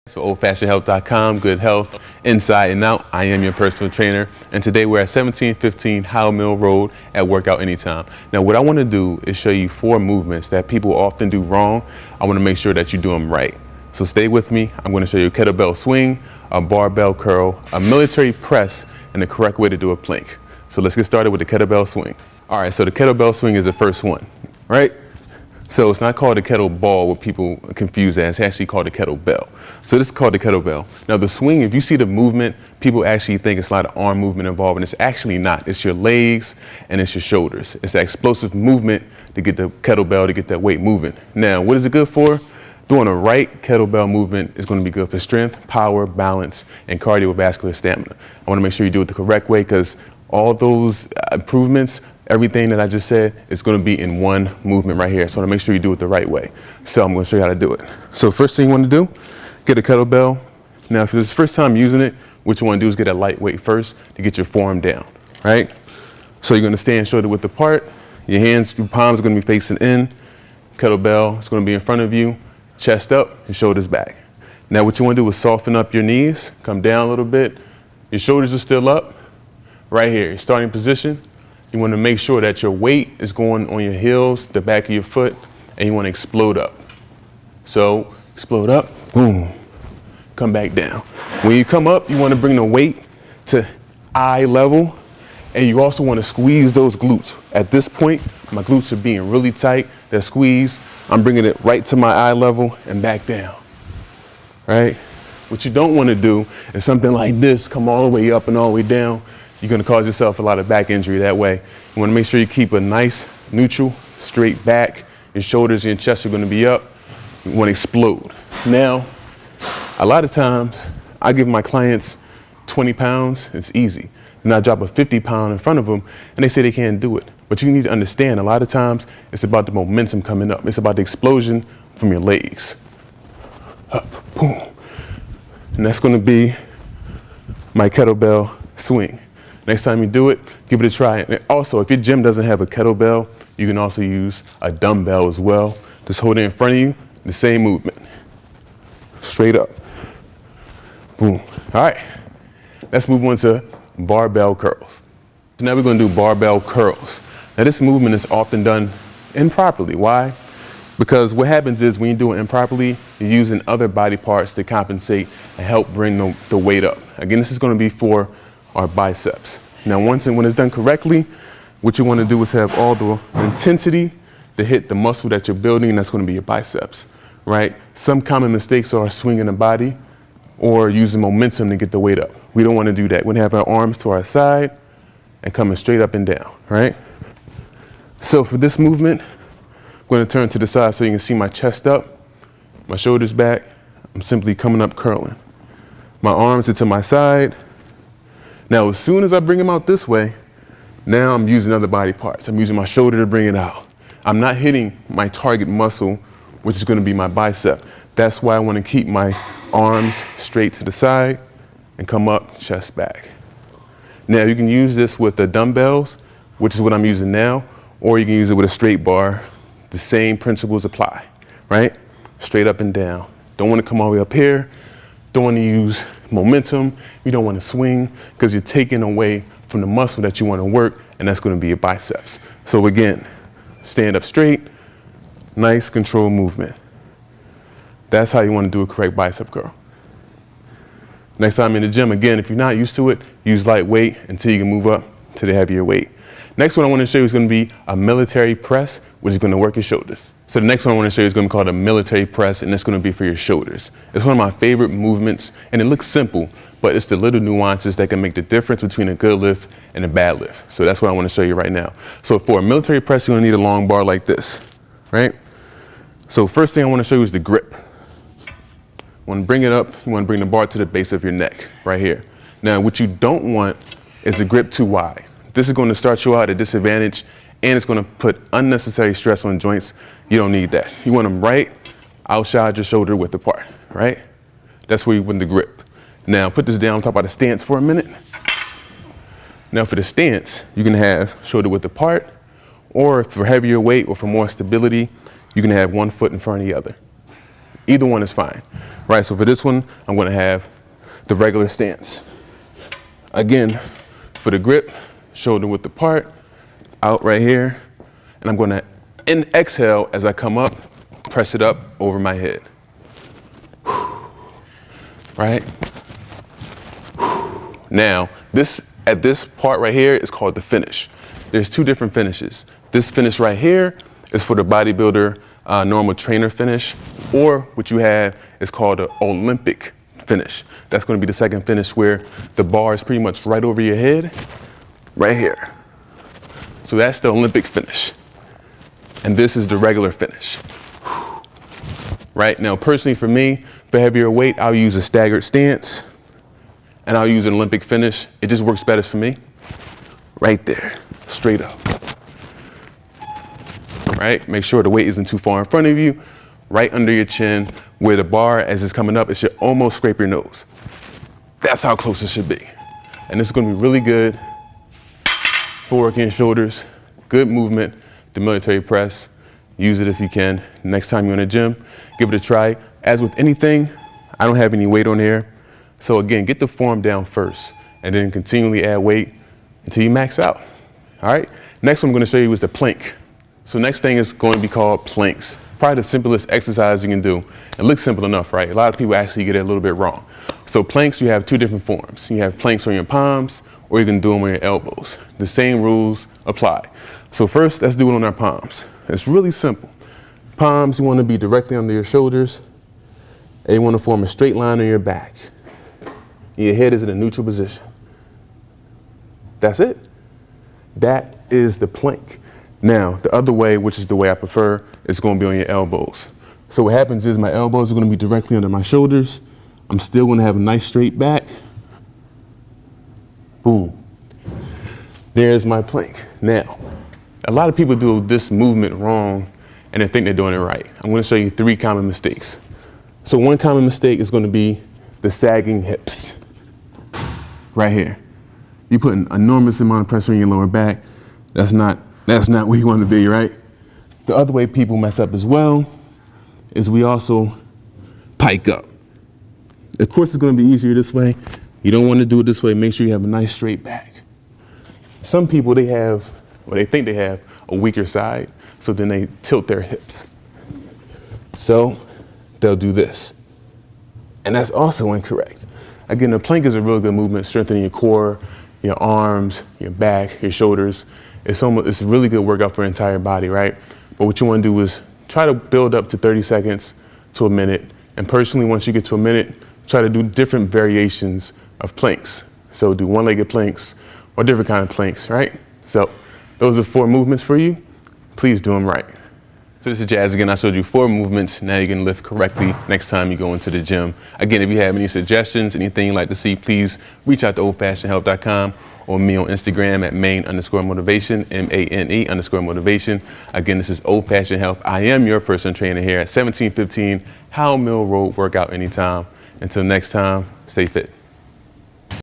For oldfashionedhealth.com, good health inside and out. I am your personal trainer, and today we're at 1715 Howell Mill Road at Workout Anytime. Now, what I want to do is show you 4 movements that people often do wrong. I want to make sure that you do them right. So stay with me. I'm going to show you a kettlebell swing, a barbell curl, a military press, and the correct way to do a plank. So let's get started with the kettlebell swing. All right, so the kettlebell swing is the first one, right? So it's not called a kettlebell, what people confuse as. It's actually called a kettlebell. So this is called the kettlebell. Now the swing, if you see the movement, people actually think it's a lot of arm movement involved, and it's actually not. It's your legs and it's your shoulders. It's that explosive movement to get the kettlebell, to get that weight moving. Now, what is it good for? Doing a right kettlebell movement is going to be good for strength, power, balance, and cardiovascular stamina. I want to make sure you do it the correct way, because all those improvements, everything that I just said, is going to be in one movement right here. So I want to make sure you do it the right way. So I'm going to show you how to do it. So first thing you want to do, get a kettlebell. Now, if it's the first time using it, what you want to do is get a lightweight first to get your form down, right? So you're going to stand shoulder width apart. Your hands, your palms are going to be facing in. Kettlebell is going to be in front of you, chest up and shoulders back. Now what you want to do is soften up your knees, come down a little bit. Your shoulders are still up. Right here, your starting position. You want to make sure that your weight is going on your heels, the back of your foot, and you want to explode up. So explode up, boom, come back down. When you come up, you want to bring the weight to eye level, and you also want to squeeze those glutes. At this point, my glutes are being really tight. They're squeezed. I'm bringing it right to my eye level and back down, right? What you don't want to do is something like this, come all the way up and all the way down. You're going to cause yourself a lot of back injury that way. You want to make sure you keep a nice, neutral, straight back. Your shoulders and your chest are going to be up. You want to explode. Now, a lot of times, I give my clients 20 pounds. It's easy. And I drop a 50-pound in front of them, and they say they can't do it. But you need to understand, a lot of times, it's about the momentum coming up. It's about the explosion from your legs. Up, boom. And that's going to be my kettlebell swing. Next time you do it, give it a try. And also, if your gym doesn't have a kettlebell, you can also use a dumbbell as well. Just hold it in front of you, the same movement. Straight up. Boom. All right, let's move on to barbell curls. So now we're going to do barbell curls. Now this movement is often done improperly. Why? Because what happens is when you do it improperly, you're using other body parts to compensate and help bring the weight up. Again, this is going to be for our biceps. Now when it's done correctly, what you want to do is have all the intensity to hit the muscle that you're building, and that's going to be your biceps, right? Some common mistakes are swinging the body or using momentum to get the weight up. We don't want to do that. We're going to have our arms to our side and coming straight up and down, right? So for this movement, I'm going to turn to the side so you can see my chest up, my shoulders back. I'm simply coming up curling. My arms are to my side. Now, as soon as I bring them out this way, now I'm using other body parts. I'm using my shoulder to bring it out. I'm not hitting my target muscle, which is going to be my bicep. That's why I want to keep my arms straight to the side and come up, chest back. Now, you can use this with the dumbbells, which is what I'm using now, or you can use it with a straight bar. The same principles apply, right? Straight up and down. Don't want to come all the way up here. Don't want to use momentum. You don't want to swing, because you're taking away from the muscle that you want to work, and that's going to be your biceps. So again, stand up straight, nice controlled movement. That's how you want to do a correct bicep curl. Next time in the gym, again, if you're not used to it, use light weight until you can move up to the heavier weight. Next one I want to show you is going to be a military press, which is going to work your shoulders. So the next one I want to show you is going to be called a military press, and it's going to be for your shoulders. It's one of my favorite movements, and it looks simple, but it's the little nuances that can make the difference between a good lift and a bad lift. So that's what I want to show you right now. So for a military press, you're going to need a long bar like this, right? So first thing I want to show you is the grip. You want to bring it up, you want to bring the bar to the base of your neck, right here. Now, what you don't want is the grip too wide. This is going to start you out at a disadvantage, and it's going to put unnecessary stress on joints. You don't need that. You want them right outside your shoulder width apart, right? That's where you win the grip. Now, put this down, talk about the stance for a minute. Now, for the stance, you can have shoulder width apart, or for heavier weight or for more stability, you can have one foot in front of the other. Either one is fine, right? So for this one, I'm gonna have the regular stance. Again, for the grip, shoulder width apart, out right here, and I'm gonna exhale as I come up, press it up over my head. Right? Now, at this part right here is called the finish. There's two different finishes. This finish right here is for the bodybuilder normal trainer finish, or what you have is called an Olympic finish. That's going to be the second finish where the bar is pretty much right over your head, right here. So that's the Olympic finish. And this is the regular finish. Right? Now, personally for me, for heavier weight, I'll use a staggered stance and I'll use an Olympic finish. It just works better for me. Right there, straight up. Right? Make sure the weight isn't too far in front of you, right under your chin, where the bar, as it's coming up, it should almost scrape your nose. That's how close it should be. And this is gonna be really good for working your shoulders, good movement, the military press. Use it if you can. Next time you're in the gym, give it a try. As with anything, I don't have any weight on here. So again, get the form down first and then continually add weight until you max out. All right, next one I'm gonna show you is the plank. So next thing is going to be called planks. Probably the simplest exercise you can do. It looks simple enough, right? A lot of people actually get it a little bit wrong. So planks, you have two different forms. You have planks on your palms, or you can do them on your elbows. The same rules apply. So first, let's do it on our palms. It's really simple. Palms, you want to be directly under your shoulders, and you want to form a straight line on your back. Your head is in a neutral position. That's it. That is the plank. Now, the other way, which is the way I prefer, is going to be on your elbows. So what happens is my elbows are going to be directly under my shoulders. I'm still going to have a nice straight back. Boom. There's my plank. Now, a lot of people do this movement wrong and they think they're doing it right. I'm going to show you 3 common mistakes. So one common mistake is going to be the sagging hips. Right here. You put an enormous amount of pressure on your lower back. That's not where you want to be, right? The other way people mess up as well is we also pike up. Of course, it's going to be easier this way. You don't want to do it this way. Make sure you have a nice straight back. Some people, they think they have a weaker side, so then they tilt their hips. So they'll do this. And that's also incorrect. Again, the plank is a real good movement, strengthening your core, your arms, your back, your shoulders. It's a really good workout for your entire body, right? But what you want to do is try to build up to 30 seconds to a minute. And personally, once you get to a minute, try to do different variations of planks. So do one-legged planks or different kind of planks, right? So those are 4 movements for you. Please do them right. So this is Jazz again. I showed you 4 movements. Now you can lift correctly next time you go into the gym. Again, if you have any suggestions, anything you'd like to see, please reach out to oldfashionedhealth.com or me on Instagram at main_motivation, MANE_motivation. Again, this is Old Fashioned Health. I am your personal trainer here at 1715 Howell Mill Road. Workout anytime. Until next time, stay fit.